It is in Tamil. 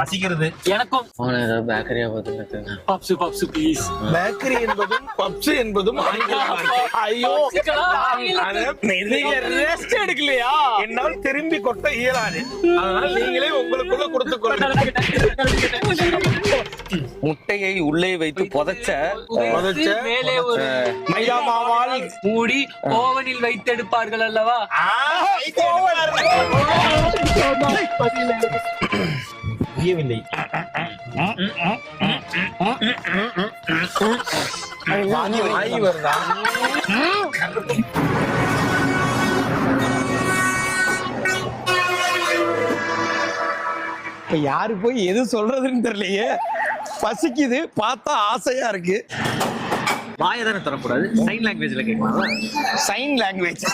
பசிக்கிறது. எனக்கும் பேக்கரியா பார்த்து பப்ஸ் பப்ஸ் ப்ளீஸ். பேக்கரி என்பதும் பப்ஸ் என்பதும் ஆங்கிலமா இருக்கு. ஐயோ, நீங்க ரெஸ்ட் எடுக்கலையா? என்னால் திரும்பி கொட்ட இயலாது. அதனால் நீங்களே உங்களுக்குள்ள கொடுத்துக் கொள்ளுங்க. முட்டையை உள்ளே வைத்து புதைச்ச மேலே ஒரு மைதா மாவால் மூடி ஓவனில் வைத்தெடுப்பார்கள் அல்லவா? புரியவில்லை. வாய் வருதா? இப்ப யாரு போய் எது சொல்றதுன்னு தெரியலையே. பசிக்குது, பார்த்தா ஆசையா இருக்கு. வாயை தானே தரக்கூடாது, சைன் லாங்குவேஜ்ல கேட்கலாம். Sign language